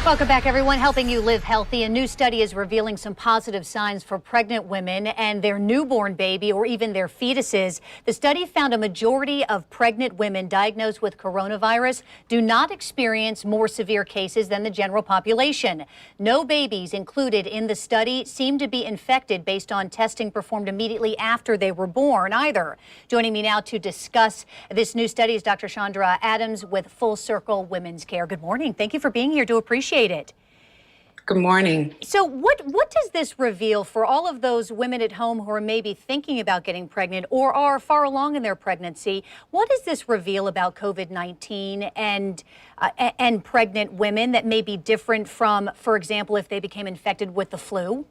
Welcome back, everyone. Helping you live healthy. A new study is revealing some positive signs for pregnant women and their newborn baby or even their fetuses. The study found a majority of pregnant women diagnosed with coronavirus do not experience more severe cases than the general population. No babies included in the study seem to be infected based on testing performed immediately after they were born either. Joining me now to discuss this new study is Dr. Chandra Adams with Full Circle Women's Care. Good morning. Thank you for being here. Do appreciate it. Good morning. So what does this reveal for all of those women at home who are maybe thinking about getting pregnant or are far along in their pregnancy? What does this reveal about COVID-19 and pregnant women that may be different from, for example, if they became infected with the flu?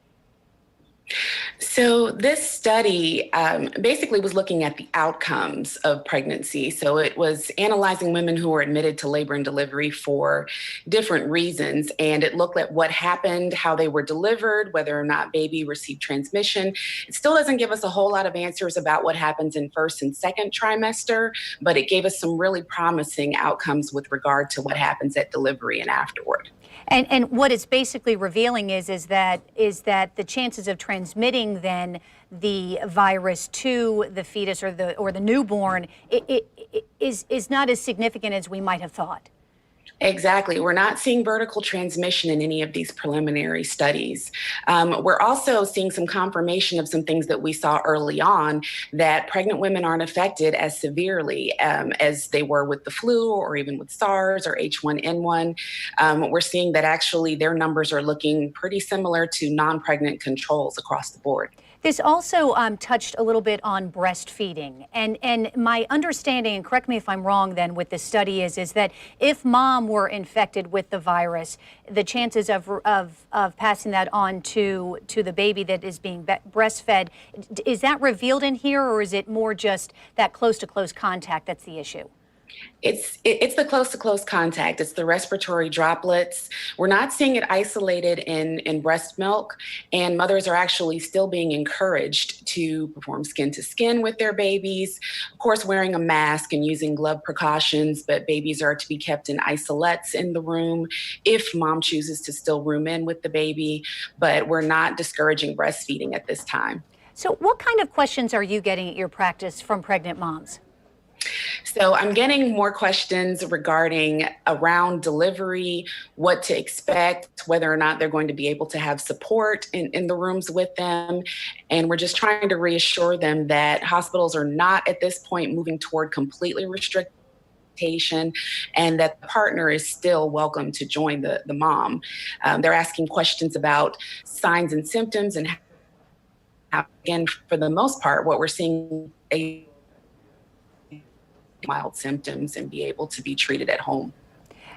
So this study basically was looking at the outcomes of pregnancy. So it was analyzing women who were admitted to labor and delivery for different reasons. And it looked at what happened, how they were delivered, whether or not baby received transmission. It still doesn't give us a whole lot of answers about what happens in first and second trimester, but it gave us some really promising outcomes with regard to what happens at delivery and afterward. And what it's basically revealing is that the chances of transmitting then the virus to the fetus or the newborn is not as significant as we might have thought. Exactly. We're not seeing vertical transmission in any of these preliminary studies. We're also seeing some confirmation of some things that we saw early on, that pregnant women aren't affected as severely as they were with the flu or even with SARS or H1N1. We're seeing that actually their numbers are looking pretty similar to non-pregnant controls across the board. This also touched a little bit on breastfeeding. And my understanding, and correct me if I'm wrong then with this study, is that if mom were infected with the virus, the chances of passing that on to the baby that is being breastfed, is that revealed in here, or is it more just that close-to-close contact that's the issue? It's the close-to-close contact. It's the respiratory droplets. We're not seeing it isolated in breast milk, and mothers are actually still being encouraged to perform skin-to-skin with their babies. Of course, wearing a mask and using glove precautions, but babies are to be kept in isolates in the room if mom chooses to still room in with the baby, but we're not discouraging breastfeeding at this time. So what kind of questions are you getting at your practice from pregnant moms? So I'm getting more questions regarding around delivery, what to expect, whether or not they're going to be able to have support in the rooms with them. And we're just trying to reassure them that hospitals are not at this point moving toward completely restricted, and that the partner is still welcome to join the mom. They're asking questions about signs and symptoms and how, again, for the most part, what we're seeing mild symptoms and be able to be treated at home.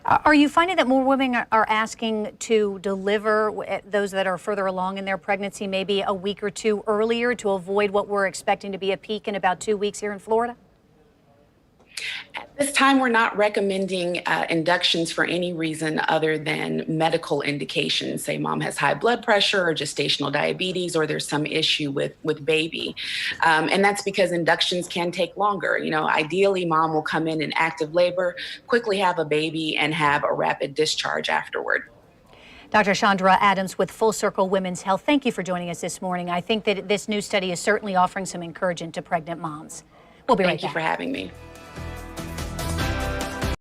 Are you finding that more women are asking to deliver, those that are further along in their pregnancy, maybe a week or two earlier to avoid what we're expecting to be a peak in about 2 weeks here in Florida? At this time, we're not recommending inductions for any reason other than medical indications. Say mom has high blood pressure or gestational diabetes, or there's some issue with baby. And that's because inductions can take longer. You know, ideally, mom will come in active labor, quickly have a baby, and have a rapid discharge afterward. Dr. Chandra Adams with Full Circle Women's Health, thank you for joining us this morning. I think that this new study is certainly offering some encouragement to pregnant moms. We'll be right back. Thank you for having me.